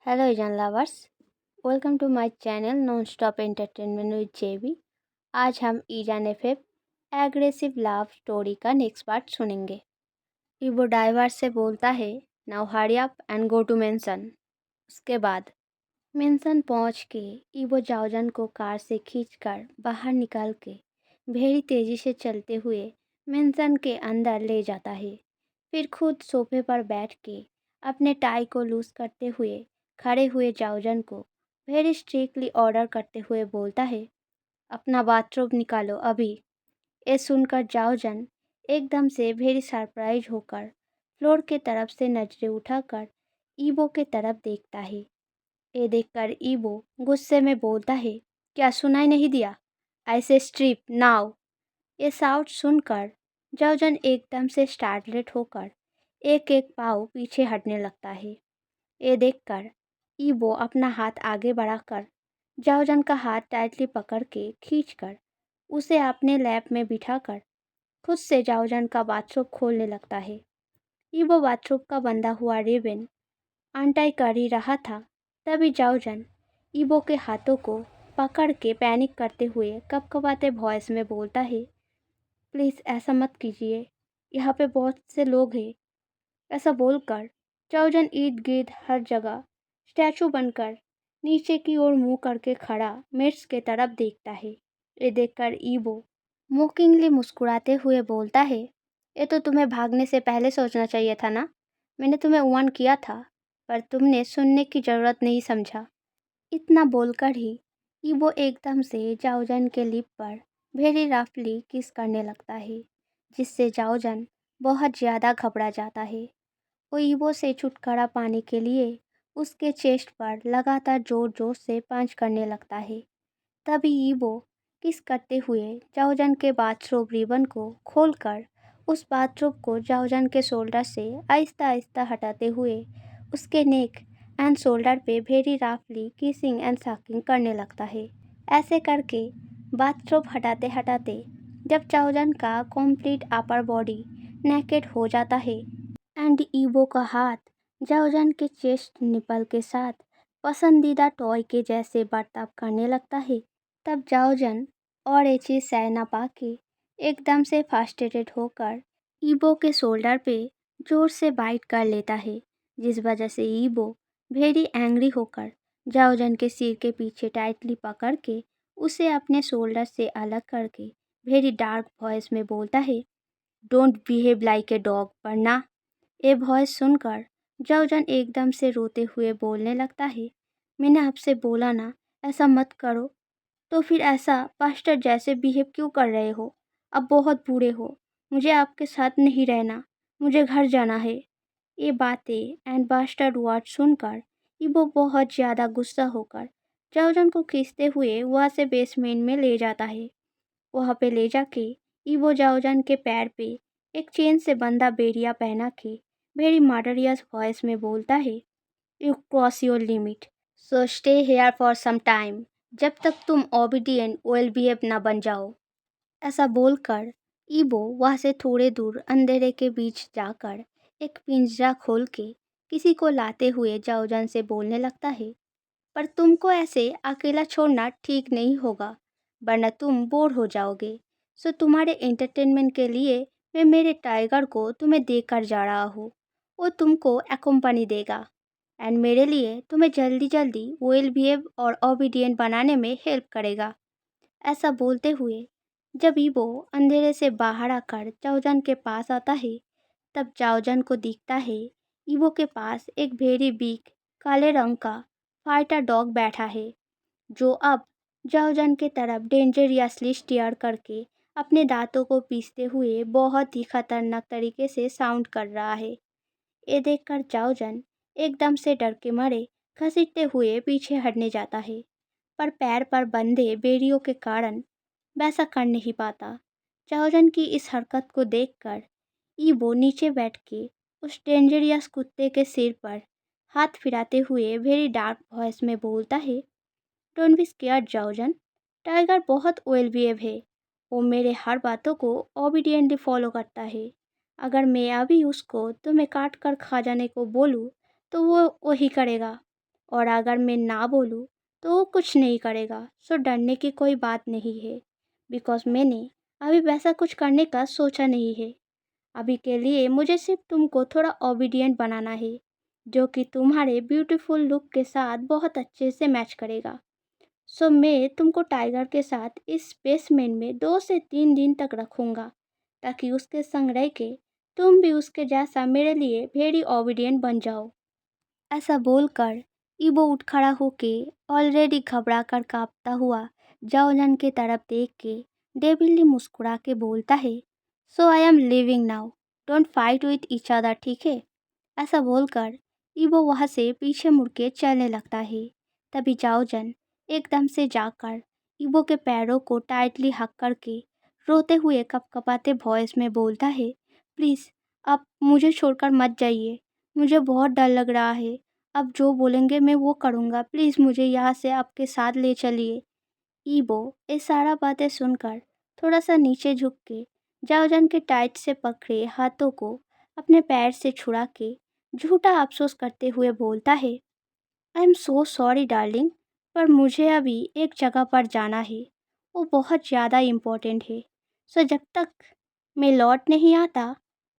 Hello, Asian lovers. Welcome to my channel Non-Stop Entertainment with JB. आज हम ईजान FF aggressive love story का next part सुनेंगे। वो ड्राइवर से बोलता है, now hurry up and go to mansion. उसके बाद मेंशन पहुंच के ईवो जाओजन को कार से खींचकर बाहर निकाल के भेड़ी तेजी से चलते हुए मेंशन के अंदर ले जाता है। फिर खुद सोफे पर बैठ के अपने टाई को लूज करते हुए खड़े हुए जाओजन को वेरी स्ट्रिक्टली ऑर्डर करते हुए बोलता है, अपना बाथरूम निकालो अभी। ये सुनकर जाओजन एकदम से वेरी सरप्राइज होकर फ्लोर के तरफ से नजरें उठाकर ईवो के तरफ देखता है। ये देखकर ईवो गुस्से में बोलता है, क्या सुनाई नहीं दिया? ऐसे स्ट्रिप नाउ। ये साउट सुनकर जाओजन एकदम से स्टार्टलेट होकर एक एक पाँव पीछे हटने लगता है। ये देखकर ईवो अपना हाथ आगे बढ़ाकर जाओजन का हाथ टाइटली पकड़ के खींचकर उसे अपने लैप में बिठाकर खुद से जाओजन का बाथरूम खोलने लगता है। ईवो बाथरूम का बंधा हुआ रिबन अनटाई कर ही रहा था, तभी जाओजन ईवो के हाथों को पकड़ के पैनिक करते हुए कपकपाते वॉइस में बोलता है, प्लीज़ ऐसा मत कीजिए, यहाँ पे बहुत से लोग हैं। ऐसा बोलकर जाओजन इर्द गिर्द हर जगह स्टैचू बनकर नीचे की ओर मुंह करके खड़ा मिर्च के तरफ देखता है। ये देखकर ईवो मोकिंगली मुस्कुराते हुए बोलता है, ये तो तुम्हें भागने से पहले सोचना चाहिए था ना। मैंने तुम्हें वार्न किया था, पर तुमने सुनने की ज़रूरत नहीं समझा। इतना बोलकर ही ईवो एकदम से जाओजन के लिप पर वेरी रफली किस करने लगता है, जिससे जाओजन बहुत ज़्यादा घबरा जाता है। वो ईवो से छुटकारा पाने के लिए उसके चेस्ट पर लगातार जोर जोर से पंच करने लगता है। तभी ईवो किस करते हुए जाओजन के बाथरूम रिबन को खोलकर उस बाथरूम को जाओजन के शोल्डर से आहिस्ता आहिस्ता हटाते हुए उसके नेक एंड शोल्डर पे वेरी रफली किसिंग एंड सकिंग करने लगता है। ऐसे करके बाथरूम हटाते हटाते जब जाओजन का कंप्लीट अपर बॉडी नेकेड हो जाता है एंड ईवो का हाथ जाओजन के चेस्ट निपल के साथ पसंदीदा टॉय के जैसे बर्ताव करने लगता है, तब जाओजन और ये चीज़ सह ना पाके एकदम से फ्रस्ट्रेटेड होकर ईवो के शोल्डर पे जोर से बाइट कर लेता है, जिस वजह से ईवो वेरी एंग्री होकर जाओजन के सिर के पीछे टाइटली पकड़ के उसे अपने शोल्डर से अलग करके वेरी डार्क वॉइस में बोलता है, don't behave like a dog, वरना। ये वॉइस सुनकर जाओजन एकदम से रोते हुए बोलने लगता है, मैंने आपसे बोला ना ऐसा मत करो, तो फिर ऐसा पास्टर जैसे बिहेव क्यों कर रहे हो? अब बहुत बूढ़े हो, मुझे आपके साथ नहीं रहना, मुझे घर जाना है। ये बातें एंड बास्टर्ड वर्ड सुनकर इबो बहुत ज़्यादा गुस्सा होकर जाओजन को खींचते हुए वहाँ से बेसमेंट में ले जाता है। वहाँ पे ले जाके ईवो जाओजन के पैर पे एक चेन से बंधा बेड़िया पहना के वेरी मर्डरियस वॉइस में बोलता है, you cross your limit, so stay here for some time, जब तक तुम ओबीडियंट वेल बिहेव ना बन जाओ। ऐसा बोलकर ईवो वहाँ से थोड़े दूर अंधेरे के बीच जाकर एक पिंजरा खोल के किसी को लाते हुए जाओजन से बोलने लगता है, पर तुमको ऐसे अकेला छोड़ना ठीक नहीं होगा, वरना तुम बोर हो जाओगे। सो तुम्हारे एंटरटेनमेंट के लिए मैं मेरे टाइगर को तुम्हें देकर जा रहा हूँ। वो तुमको एक्कम्पनी देगा एंड मेरे लिए तुम्हें जल्दी जल्दी वेल बिहेव और ओबीडियंट बनाने में हेल्प करेगा। ऐसा बोलते हुए जब ईवो अंधेरे से बाहर आकर जाओजन के पास आता है, तब जाओजन को दिखता है ईवो के पास एक वेरी बिग काले रंग का फाइटर डॉग बैठा है, जो अब जाओजन के तरफ डेंजरियसली स्टेयर करके अपने दांतों को पीसते हुए बहुत ही खतरनाक तरीके से साउंड कर रहा है। ये देखकर जाओजन एकदम से डर के मारे घसीटते हुए पीछे हटने जाता है, पर पैर पर बंधे बेड़ियों के कारण वैसा कर नहीं पाता। जाओजन की इस हरकत को देखकर ईवो नीचे बैठ के उस डेंजरियस कुत्ते के सिर पर हाथ फिराते हुए वेरी डार्क वॉइस में बोलता है, डोंट बी स्केयर्ड जाओजन, टाइगर बहुत वेल बिहेव है। वो मेरे हर बातों को ओबीडियंटली फॉलो करता है। अगर मैं अभी उसको तुम्हें काट कर खा जाने को बोलूँ तो वो वही करेगा। और अगर मैं ना बोलूँ तो वो कुछ नहीं करेगा। सो डरने की कोई बात नहीं है, बिकॉज़ मैंने अभी वैसा कुछ करने का सोचा नहीं है। अभी के लिए मुझे सिर्फ तुमको थोड़ा ओबीडिएंट बनाना है, जो कि तुम्हारे ब्यूटीफुल लुक के साथ बहुत अच्छे से मैच करेगा। सो मैं तुमको टाइगर के साथ इस बेसमेंट में 2 से 3 दिन तक रखूँगा, ताकि उसके संग रह के तुम भी उसके जैसा मेरे लिए वेरी ओबीडिएंट बन जाओ। ऐसा बोलकर ईबो उठ खड़ा होके ऑलरेडी घबरा कर कांपता हुआ जाओजन की तरफ देख के डेविली मुस्कुरा के बोलता है, so I am living now, don't fight with each other, ठीक है। ऐसा बोलकर ईबो वहाँ से पीछे मुड़ के चलने लगता है। तभी जाओजन एकदम से जाकर ईबो के पैरों को टाइटली हक करके रोते हुए कपकपाते वॉइस में बोलता है, प्लीज़ आप मुझे छोड़कर मत जाइए, मुझे बहुत डर लग रहा है। आप जो बोलेंगे मैं वो करूँगा, प्लीज़ मुझे यहाँ से आपके साथ ले चलिए। ईबो ये सारा बातें सुनकर थोड़ा सा नीचे झुक के जाओजन के टाइट से पकड़े हाथों को अपने पैर से छुड़ा के झूठा अफसोस करते हुए बोलता है, I am so sorry darling, पर मुझे अभी एक जगह पर जाना है, वो बहुत ज़्यादा इम्पोर्टेंट है। सो जब तक मैं लौट नहीं आता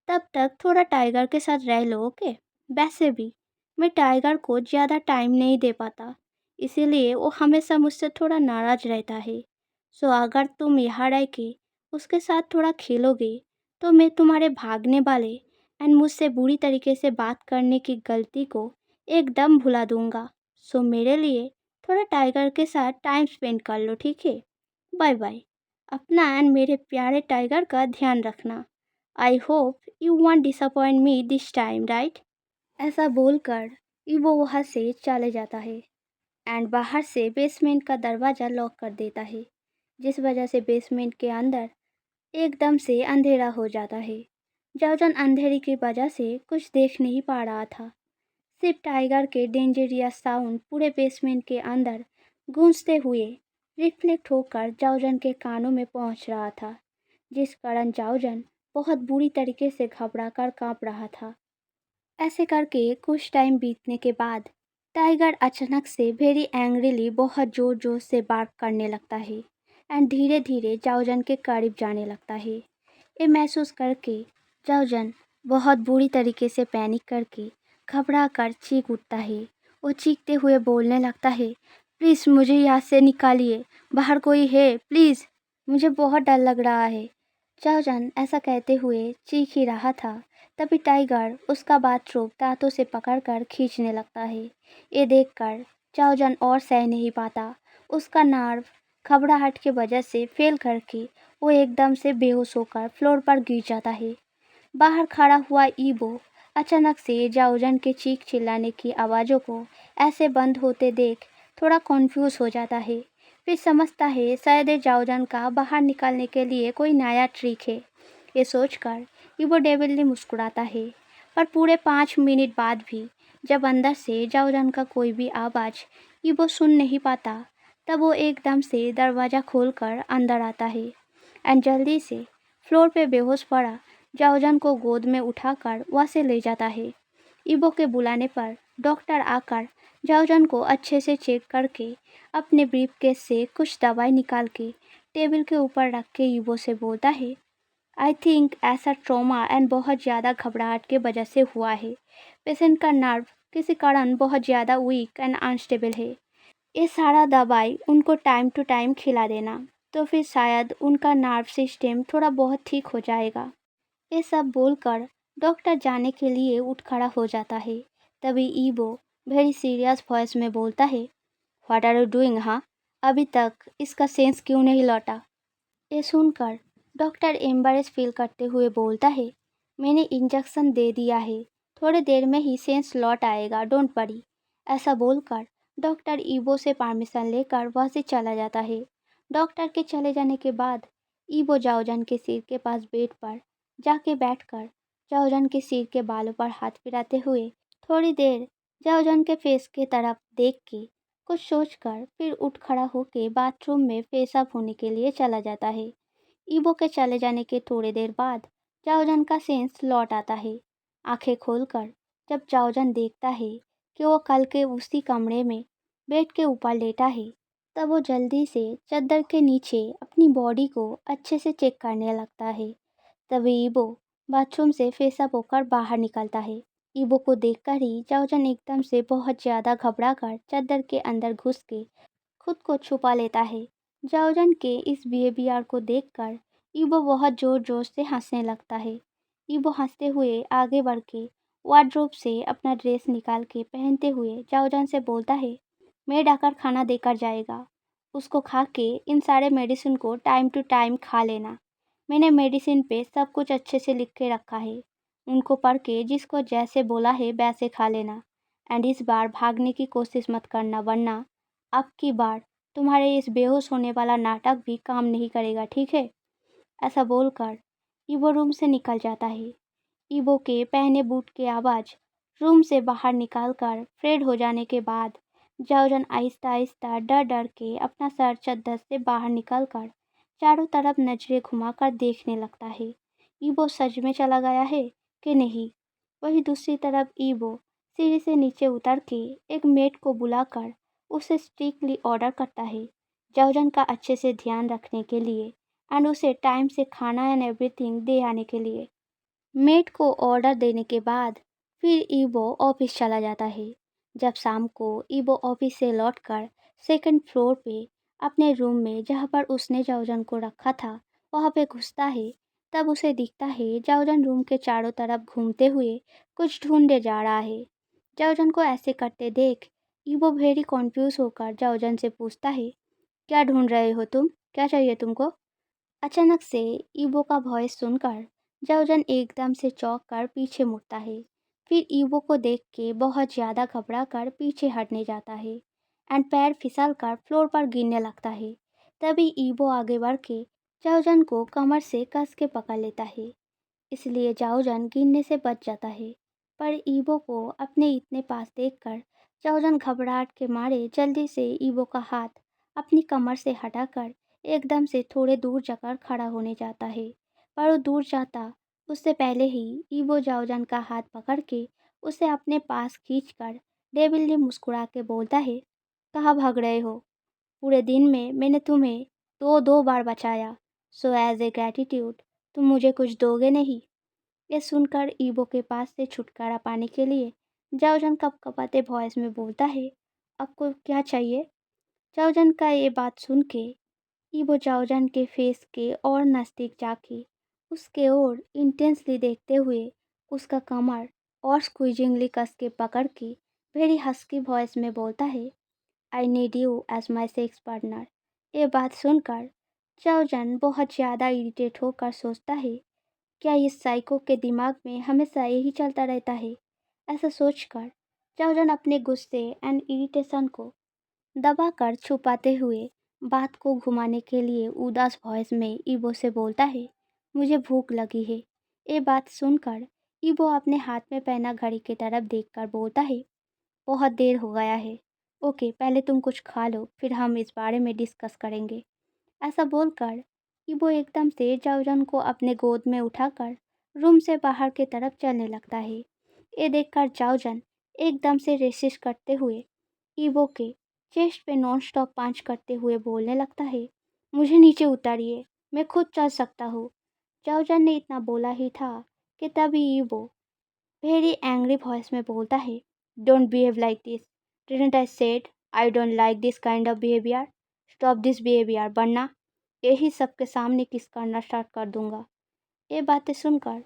तब तक थोड़ा टाइगर के साथ रह लो, ओके। वैसे भी मैं टाइगर को ज़्यादा टाइम नहीं दे पाता, इसीलिए वो हमेशा मुझसे थोड़ा नाराज़ रहता है। सो अगर तुम यहाँ रह के उसके साथ थोड़ा खेलोगे तो मैं तुम्हारे भागने वाले एंड मुझसे बुरी तरीके से बात करने की गलती को एकदम भुला दूंगा। सो मेरे लिए थोड़ा टाइगर के साथ टाइम स्पेंड कर लो, ठीक है। Bye bye. अपना एंड मेरे प्यारे टाइगर का ध्यान रखना। I hope you want disappoint me this time, right. ऐसा बोलकर वो वहाँ से चले जाता है एंड बाहर से बेसमेंट का दरवाज़ा लॉक कर देता है, जिस वजह से बेसमेंट के अंदर एकदम से अंधेरा हो जाता है। जाओजन अंधेरे की वजह से कुछ देख नहीं पा रहा था। सिर्फ टाइगर के डेंजरियस साउंड पूरे बेसमेंट के अंदर गूंजते हुए रिफ्लेक्ट होकर जाओजन के कानों में पहुंच रहा था, जिस कारण जाओजन बहुत बुरी तरीके से घबरा कर काँप रहा था। ऐसे करके कुछ टाइम बीतने के बाद टाइगर अचानक से वेरी एंग्रीली बहुत जोर जोर से बार्क करने लगता है एंड धीरे धीरे जाओजन के करीब जाने लगता है। ये महसूस करके जाओजन बहुत बुरी तरीके से पैनिक करके घबरा कर चीख उठता है। वो चीखते हुए बोलने लगता है, प्लीज़ मुझे यहाँ से निकालिए, बाहर कोई है प्लीज़, मुझे बहुत डर लग रहा है। जाओजन ऐसा कहते हुए चीख ही रहा था, तभी टाइगर उसका बाथरूम दांतों से पकड़कर खींचने लगता है। ये देखकर जाओजन और सह नहीं पाता। उसका नर्व घबराहट की वजह से फेल करके वो एकदम से बेहोश होकर फ्लोर पर गिर जाता है। बाहर खड़ा हुआ ईबो अचानक से जाओजन के चीख चिल्लाने की आवाज़ों को ऐसे बंद होते देख थोड़ा कॉन्फ्यूज़ हो जाता है। फिर समझता है शायद ये जाओजन का बाहर निकालने के लिए कोई नया ट्रिक है। ये सोचकर ईबो डेविलली मुस्कुराता है। पर पूरे 5 मिनट बाद भी जब अंदर से जाओजन का कोई भी आवाज़ ईबो सुन नहीं पाता, तब वो एकदम से दरवाज़ा खोलकर अंदर आता है एंड जल्दी से फ्लोर पे बेहोश पड़ा जाओजन को गोद में उठाकर वहाँ से ले जाता है। ईबो के बुलाने पर डॉक्टर आकर जाओजन को अच्छे से चेक करके अपने ब्रीफकेस से कुछ दवाई निकाल के टेबल के ऊपर रख के ईबो से बोलता है, आई थिंक ऐसा ट्रॉमा एंड बहुत ज़्यादा घबराहट की वजह से हुआ है। पेशेंट का नर्व किसी कारण बहुत ज़्यादा वीक एंड अनस्टेबल है। ये सारा दवाई उनको टाइम टू टाइम खिला देना, तो फिर शायद उनका नर्व सिस्टम थोड़ा बहुत ठीक हो जाएगा। ये सब बोलकर डॉक्टर जाने के लिए उठ खड़ा हो जाता है। तभी ईबो वेरी सीरियस वॉइस में बोलता है, व्हाट आर यू डूइंग, हाँ, अभी तक इसका सेंस क्यों नहीं लौटा। ये सुनकर डॉक्टर एम्बरेस फील करते हुए बोलता है, मैंने इंजेक्शन दे दिया है, थोड़ी देर में ही सेंस लौट आएगा, डोंट वरी। ऐसा बोलकर डॉक्टर ईबो से परमिशन लेकर वहाँ से चला जाता है। डॉक्टर के चले जाने के बाद ईबो जाओजन के सिर के पास बेड पर जाके बैठकर जाओजन के सिर के बालों पर हाथ फिराते हुए थोड़ी देर जाओजन के फेस की तरफ देख के कुछ सोचकर फिर उठ खड़ा होके बाथरूम में पेशाब होने के लिए चला जाता है। ईबो के चले जाने के थोड़ी देर बाद जाओजन का सेंस लौट आता है। आंखें खोलकर जब जाओजन देखता है कि वो कल के उसी कमरे में बेड के ऊपर लेटा है। तब वो जल्दी से चादर के नीचे अपनी बॉडी को अच्छे से चेक करने लगता है। तभी ईबो बाथरूम से फ्रेश अप होकर बाहर निकलता है। ईबो को देखकर ही जाओजन एकदम से बहुत ज़्यादा घबरा कर चादर के अंदर घुस के खुद को छुपा लेता है। जाओजन के इस बिहेवियर को देखकर ईबो बहुत जोर जोर से हंसने लगता है। ईबो हंसते हुए आगे बढ़ के वार्डरोब से अपना ड्रेस निकाल के पहनते हुए जाओजन से बोलता है, मेड आकर खाना देकर जाएगा। उसको खा के इन सारे मेडिसिन को टाइम टू टाइम खा लेना। मैंने मेडिसिन पे सब कुछ अच्छे से लिख के रखा है। उनको पढ़ के जिसको जैसे बोला है वैसे खा लेना। एंड इस बार भागने की कोशिश मत करना, वरना अब की बार तुम्हारे इस बेहोश होने वाला नाटक भी काम नहीं करेगा, ठीक है? ऐसा बोलकर ईवो रूम से निकल जाता है। ईवो के पहने बूट की आवाज़ रूम से बाहर निकालकर फ्रेड हो जाने के बाद जाओजन आहिस्ता आहिस्ता डर डर के अपना सर चद्दर से बाहर निकलकर चारों तरफ नजरें घुमाकर देखने लगता है। ईवो सच में चला गया है कि नहीं? वहीं दूसरी तरफ ईवो सीढ़ी से नीचे उतर के एक मेड को बुलाकर उसे स्ट्रिक्टली ऑर्डर करता है जाओजन का अच्छे से ध्यान रखने के लिए एंड उसे टाइम से खाना एंड एवरीथिंग दे आने के लिए। मेड को ऑर्डर देने के बाद फिर ईवो ऑफिस चला जाता है। जब शाम को ईवो ऑफिस से लौटकर सेकंड फ्लोर पे अपने रूम में जहाँ पर उसने जाओजन को रखा था वहाँ पे घुसता है, तब उसे दिखता है जाओजन रूम के चारों तरफ घूमते हुए कुछ ढूंढे जा रहा है। जाओजन को ऐसे करते देख ईवो वेरी कॉन्फ्यूज होकर जाओजन से पूछता है, क्या ढूंढ रहे हो तुम? क्या चाहिए तुमको? अचानक से ईवो का वॉइस सुनकर जाओजन एकदम से चौंक कर पीछे मुड़ता है। फिर ईवो को देख के बहुत ज़्यादा घबरा कर पीछे हटने जाता है एंड पैर फिसल कर फ्लोर पर गिरने लगता है। तभी ईवो आगे बढ़ के जाओजन को कमर से कस के पकड़ लेता है, इसलिए जाओजन गिरने से बच जाता है। पर ईवो को अपने इतने पास देखकर जाओजन घबराहट के मारे जल्दी से ईवो का हाथ अपनी कमर से हटाकर एकदम से थोड़े दूर जाकर खड़ा होने जाता है। पर वो दूर जाता उससे पहले ही ईवो जाओजन का हाथ पकड़ के उसे अपने पास खींचकर डेविलली मुस्कुरा के बोलता है, कहाँ भाग रहे हो? पूरे दिन में मैंने तुम्हें दो दो बार बचाया, सो एज ए ग्रैटिट्यूड तुम मुझे कुछ दोगे नहीं? ये सुनकर ईवो के पास से छुटकारा पाने के लिए जाओजन कपकपाते वॉइस में बोलता है, आपको क्या चाहिए? जाओजन का ये बात सुन के ईवो जाओजन के फेस के और नज़दीक जाके उसके ओर इंटेंसली देखते हुए उसका कमर और स्क्वीजिंगली कस के पकड़ के वेरी हस्की वॉइस में बोलता है, I need you as my sex partner. ये बात सुनकर जाओजन बहुत ज़्यादा इरिटेट होकर सोचता है, क्या इस साइको के दिमाग में हमेशा यही चलता रहता है? ऐसा सोचकर जाओजन अपने गुस्से एंड इरिटेशन को दबाकर छुपाते हुए बात को घुमाने के लिए उदास वॉइस में ईवो से बोलता है, मुझे भूख लगी है। ये बात सुनकर ईवो अपने हाथ में पहना घड़ी की तरफ देखकर बोलता है, बहुत देर हो गया है। ओके, पहले तुम कुछ खा लो, फिर हम इस बारे में डिस्कस करेंगे। ऐसा बोलकर ईवो एकदम से जाओजन को अपने गोद में उठाकर रूम से बाहर की तरफ चलने लगता है। ये देखकर जाओजन एकदम से रेसिस्ट करते हुए ईवो के चेस्ट पे नॉन स्टॉप पांच करते हुए बोलने लगता है, मुझे नीचे उतारिए, मैं खुद चल सकता हूँ। जाओजन ने इतना बोला ही था कि तभी ईवो वेरी एंग्री वॉइस में बोलता है, don't behave like this. Didn't I said I don't like this kind of behaviour? Stop this behaviour, वरना यही सबके सामने किस करना स्टार्ट कर दूंगा। ये बातें सुनकर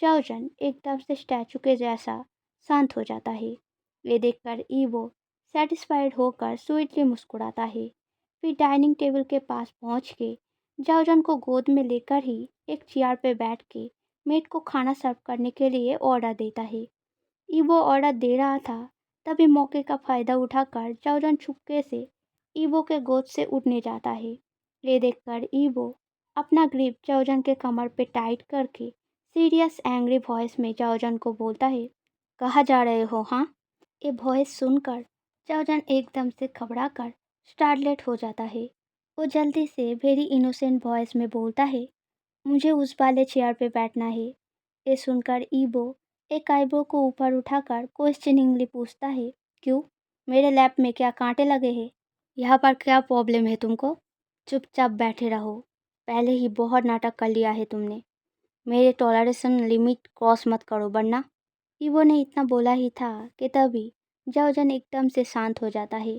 जाओजन एकदम से स्टैचू के जैसा शांत हो जाता है। ये देखकर ईवो सेटिस्फाइड होकर स्वीटली मुस्कुराता है। फिर डाइनिंग टेबल के पास पहुंच के जाओजन को गोद में लेकर ही एक चेयर पे बैठ के मेड को खाना सर्व करने के लिए ऑर्डर देता है। ईवो ऑर्डर दे रहा था, तभी मौके का फ़ायदा उठाकर जाओजन चुपके से ईवो के गोद से उठने जाता है। ये देखकर ईवो अपना ग्रिप जाओजन के कमर पे टाइट करके सीरियस एंग्री वॉइस में जाओजन को बोलता है, कहाँ जा रहे हो हाँ? ये वॉइस सुनकर जाओजन एकदम से घबरा कर स्टार्टलेट हो जाता है। वो जल्दी से वेरी इनोसेंट वॉइस में बोलता है, मुझे उस वाले चेयर पे बैठना है। ये सुनकर ईवो एक आईब्रो को ऊपर उठाकर क्वेश्चनिंगली पूछता है, क्यों? मेरे लैप में क्या कांटे लगे हैं? यहाँ पर क्या प्रॉब्लम है तुमको? चुपचाप बैठे रहो। पहले ही बहुत नाटक कर लिया है तुमने। मेरे टॉलरेशन लिमिट क्रॉस मत करो वरना। ईवो ने इतना बोला ही था कि तभी जाओजन एकदम से शांत हो जाता है।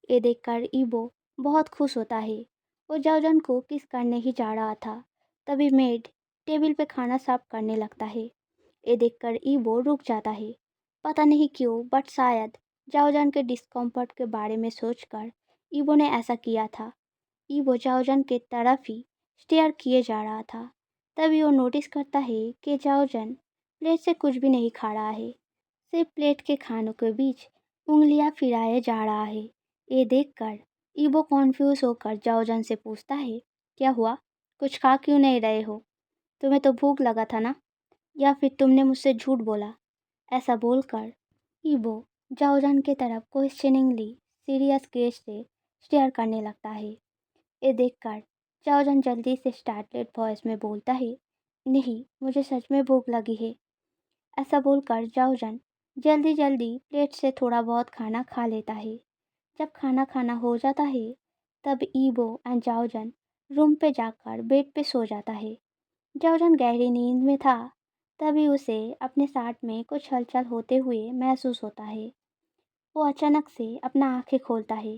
ये देखकर ईवो बहुत खुश होता है। वो जाओजन को किस करने ही जा रहा था, तभी मेड टेबल पे खाना साफ करने लगता है। ये देखकर ईवो रुक जाता है। पता नहीं क्यों, बट शायद जाओजन के डिस्कम्फर्ट के बारे में सोचकर ईवो ने ऐसा किया था। ईवो जाओजन के तरफ ही स्टेयर किए जा रहा था। तभी वो नोटिस करता है कि जाओजन प्लेट से कुछ भी नहीं खा रहा है, सिर्फ प्लेट के खानों के बीच उंगलियां फिराए जा रहा है। ये देखकर ईवो कॉन्फ्यूज होकर जाओजन से पूछता है, क्या हुआ? कुछ खा क्यों नहीं रहे हो? तुम्हें तो भूख लगा था ना? या फिर तुमने मुझसे झूठ बोला? ऐसा बोलकर ईवो जाओजन की तरफ क्वेश्चनिंगली सीरियस गेज से स्टेयर करने लगता है। ये देखकर जाओजन जल्दी से स्टार्टलेड वॉइस में बोलता है, नहीं, मुझे सच में भूख लगी है। ऐसा बोलकर जाओजन जल्दी जल्दी प्लेट से थोड़ा बहुत खाना खा लेता है। जब खाना खाना हो जाता है तब ईवो एंड जाओजन रूम पे जाकर बेड पे सो जाता है। जाओजन गहरी नींद में था, तभी उसे अपने साथ में कुछ हलचल होते हुए महसूस होता है। वो अचानक से अपना आंखें खोलता है।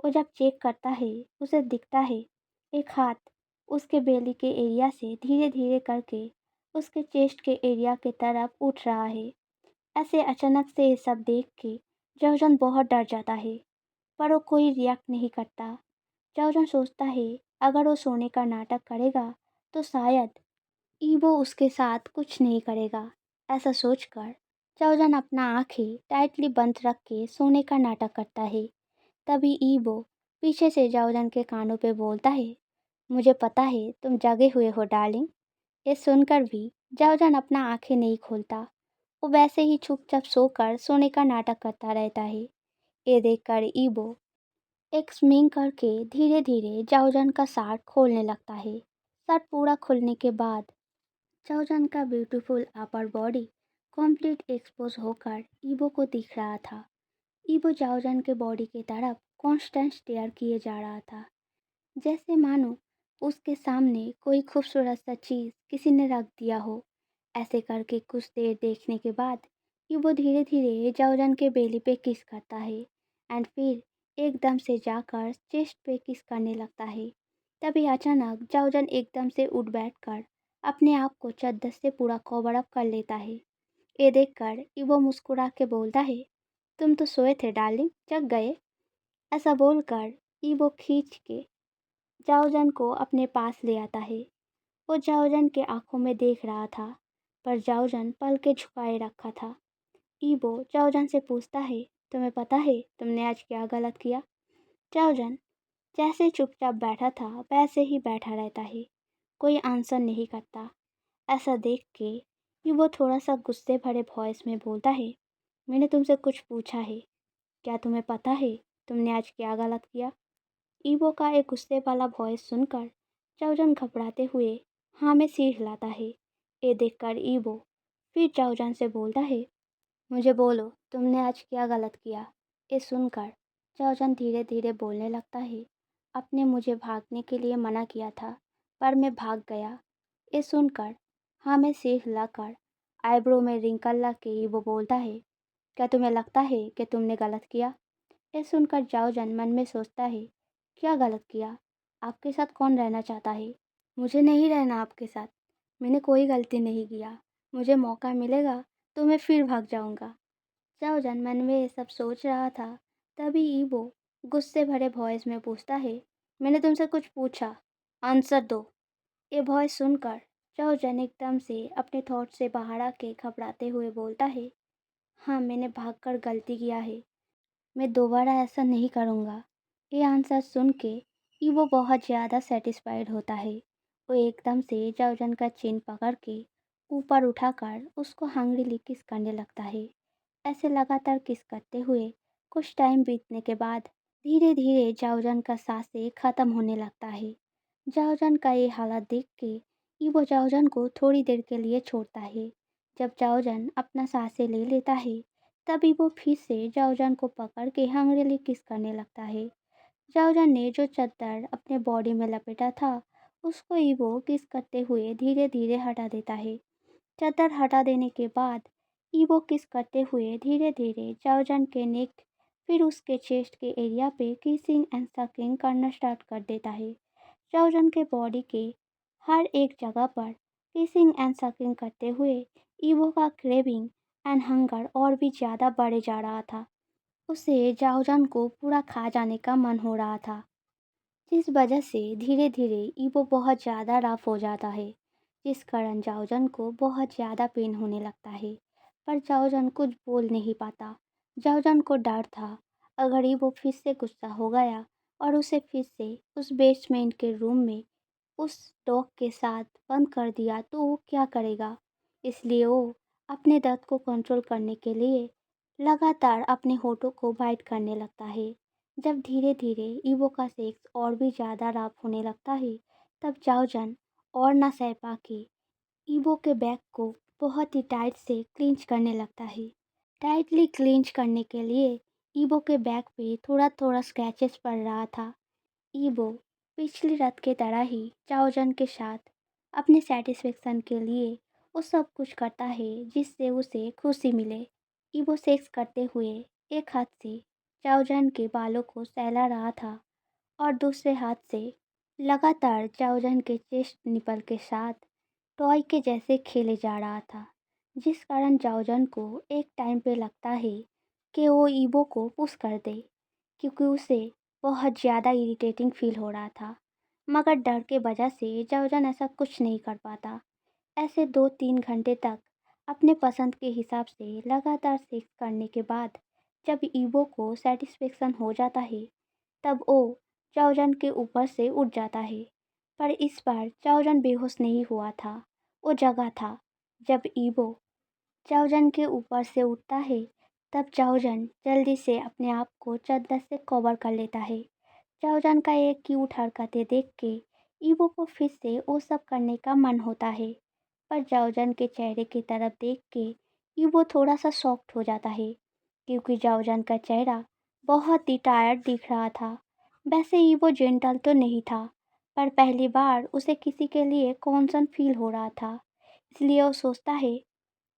वो जब चेक करता है, उसे दिखता है एक हाथ उसके बेली के एरिया से धीरे धीरे करके उसके चेस्ट के एरिया की तरफ उठ रहा है। ऐसे अचानक से ये सब देख के जाओजन बहुत डर जाता है, पर वो कोई रिएक्ट नहीं करता। जाओजन सोचता है अगर वो सोने का नाटक करेगा तो शायद ईवो उसके साथ कुछ नहीं करेगा। ऐसा सोचकर जाओजन अपना आंखें टाइटली बंद रख के सोने का नाटक करता है। तभी ईवो पीछे से जाओजन के कानों पे बोलता है, मुझे पता है तुम जगे हुए हो डार्लिंग। ये सुनकर भी जाओजन अपना आंखें नहीं खोलता। वो वैसे ही चुपचाप सोकर सोने का नाटक करता रहता है। ये देखकर ईवो एक स्विंग करके धीरे धीरे जाओजन का शर्ट खोलने लगता है। शर्ट पूरा खुलने के बाद जाओजन का beautiful upper body complete expose होकर ईवो को दिख रहा था। ईवो जाओजन के बॉडी की तरफ कांस्टेंट स्टेयर किए जा रहा था, जैसे मानो उसके सामने कोई खूबसूरत सा चीज़ किसी ने रख दिया हो। ऐसे करके कुछ देर देखने के बाद यूबो धीरे धीरे जाओजन के बेली पे किस करता है एंड फिर एकदम से जाकर चेस्ट पे किस करने लगता है। तभी अचानक जाओजन एकदम से उठ बैठकर अपने आप को चद्दर से पूरा कवर अप कर लेता है। ये देखकर ईवो मुस्कुरा के बोलता है, तुम तो सोए थे डार्लिंग, जग गए। ऐसा बोलकर ईवो खींच के जाओजन को अपने पास ले आता है। वो जाओजन के आंखों में देख रहा था, पर जाओजन पल के झुकाए रखा था। ईवो जाओजन से पूछता है, तुम्हें पता है तुमने आज क्या गलत किया? जाओजन जैसे चुपचाप बैठा था वैसे ही बैठा रहता है, कोई आंसर नहीं करता। ऐसा देख के ईवो थोड़ा सा गुस्से भरे वॉइस में बोलता है, मैंने तुमसे कुछ पूछा है, क्या तुम्हें पता है तुमने आज क्या गलत किया? ईवो का एक गुस्से वाला वॉइस सुनकर जाओजन घबराते हुए हाँ में सिर हिलाता है। ये देखकर ईवो फिर जाओजन से बोलता है, मुझे बोलो तुमने आज क्या गलत किया? ये सुनकर जाओजन धीरे धीरे बोलने लगता है, आपने मुझे भागने के लिए मना किया था, पर मैं भाग गया। ये सुनकर हाँ में सिर हिलाकर आईब्रो में रिंकल ला के ईवो बोलता है, क्या तुम्हें लगता है कि तुमने गलत किया? ये सुनकर जाओजन मन में सोचता है, क्या गलत किया? आपके साथ कौन रहना चाहता है? मुझे नहीं रहना आपके साथ। मैंने कोई गलती नहीं किया। मुझे मौका मिलेगा तो मैं फिर भाग जाऊंगा। जाओजन मन में ये सब सोच रहा था, तभी ईवो गुस्से भरे वॉइस में पूछता है, मैंने तुमसे कुछ पूछा, आंसर दो। ये वॉइस सुनकर जाओजन एकदम से अपने थॉट से बाहर आके घबराते हुए बोलता है, हाँ, मैंने भागकर गलती किया है। मैं दोबारा ऐसा नहीं करूँगा। ये आंसर सुन के ईवो बहुत ज़्यादा सेटिस्फाइड होता है। वो एकदम से जाओजन का चिन पकड़ के ऊपर उठाकर उसको हंग्रीली किस करने लगता है। ऐसे लगातार किस करते हुए कुछ टाइम बीतने के बाद धीरे धीरे जाओजन का सांसें खत्म होने लगता है। जाओजन का ये हालत देख के ईवो जाओजन को थोड़ी देर के लिए छोड़ता है। जब जाओजन अपना सांसें ले लेता है तब ईबो फिर से जाओजान को पकड़ के हंग्रीली किस करने लगता है। जाओजान ने जो चादर अपने बॉडी में लपेटा था उसको ईबो किस करते हुए धीरे धीरे हटा देता है। चादर हटा देने के बाद ईबो किस करते हुए धीरे धीरे जाओजान के नेक फिर उसके चेस्ट के एरिया पे किसिंग एंड सकिंग करना स्टार्ट कर देता है। जाओजान के बॉडी के हर एक जगह पर किसिंग एंड सकिंग करते हुए ईबो का क्रेविंग एंड हंगर और भी ज़्यादा बढ़े जा रहा था। उसे जाओजान को पूरा खा जाने का मन हो रहा था, जिस वजह से धीरे धीरे ईबो बहुत ज़्यादा रफ हो जाता है, जिस कारण जाओजन को बहुत ज़्यादा पेन होने लगता है। पर जाओजन कुछ बोल नहीं पाता। जाओजन को डर था, अगर ईबो फिर से गुस्सा हो गया और उसे फिर से उस बेसमेंट के रूम में उस डॉग के साथ बंद कर दिया तो वो क्या करेगा। इसलिए वो अपने दर्द को कंट्रोल करने के लिए लगातार अपने होठों को बाइट करने लगता है। जब धीरे धीरे ईवो का सेक्स और भी ज़्यादा रफ होने लगता है तब जाओजन और न सह पाके ईवो के बैक को बहुत ही टाइट से क्लिंच करने लगता है। टाइटली क्लिंच करने के लिए ईवो के बैक पे थोड़ा थोड़ा स्क्रैचेस पड़ रहा था। ईवो पिछली रात के तरह ही जाओजन के साथ अपने सेटिस्फेक्शन के लिए वो सब कुछ करता है जिससे उसे खुशी मिले। ईवो सेक्स करते हुए एक हाथ से जाओजन के बालों को सहला रहा था और दूसरे हाथ से लगातार जाओजन के चेस्ट निपल के साथ टॉय के जैसे खेले जा रहा था, जिस कारण जाओजन को एक टाइम पे लगता है कि वो ईवो को पुश कर दे, क्योंकि उसे बहुत ज़्यादा इरिटेटिंग फील हो रहा था। मगर डर के वजह से जाओजन ऐसा कुछ नहीं कर पाता। ऐसे 2-3 घंटे तक अपने पसंद के हिसाब से लगातार सेक्स करने के बाद जब ईवो को सेटिस्फेक्शन हो जाता है तब वो जाओजन के ऊपर से उठ जाता है। पर इस बार जाओजन बेहोश नहीं हुआ था, वो जगा था। जब ईवो जाओजन के ऊपर से उठता है तब जाओजन जल्दी से अपने आप को चादर से कवर कर लेता है। जाओजन का एक क्यूट हरकतें देख के ईवो को फिर से वो सब करने का मन होता है। पर जाओजन के चेहरे की तरफ देख के ईवो थोड़ा सा शॉक्ड हो जाता है, क्योंकि जाओजन का चेहरा बहुत ही टायर्ड दिख रहा था। वैसे ईवो जेंटल तो नहीं था, पर पहली बार उसे किसी के लिए कॉन्सर्न फील हो रहा था। इसलिए वो सोचता है,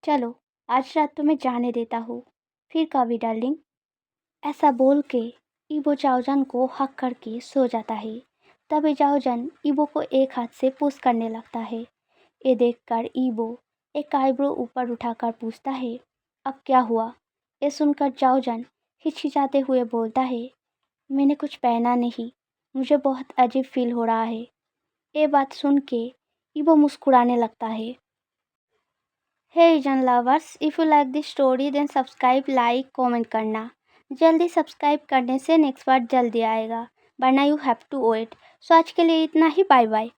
चलो आज रात तो मैं जाने देता हूँ, फिर कभी डार्लिंग। ऐसा बोल के ईवो जाओजन को हक करके सो जाता है। तभी जाओजन ईवो को एक हाथ से पुश करने लगता है। ये देखकर ईवो एक आईब्रो ऊपर उठाकर पूछता है, अब क्या हुआ। ये सुनकर जाओजन हिचकिचाते हुए बोलता है, मैंने कुछ पहना नहीं, मुझे बहुत अजीब फील हो रहा है। ये बात सुन के ईवो मुस्कुराने लगता है। हे एजन lovers, if you like this story then subscribe like comment करना। जल्दी सब्सक्राइब करने से नेक्स्ट पार्ट जल्दी आएगा, वरना यू हैव टू वेट। सो आज के लिए इतना ही, बाय बाय।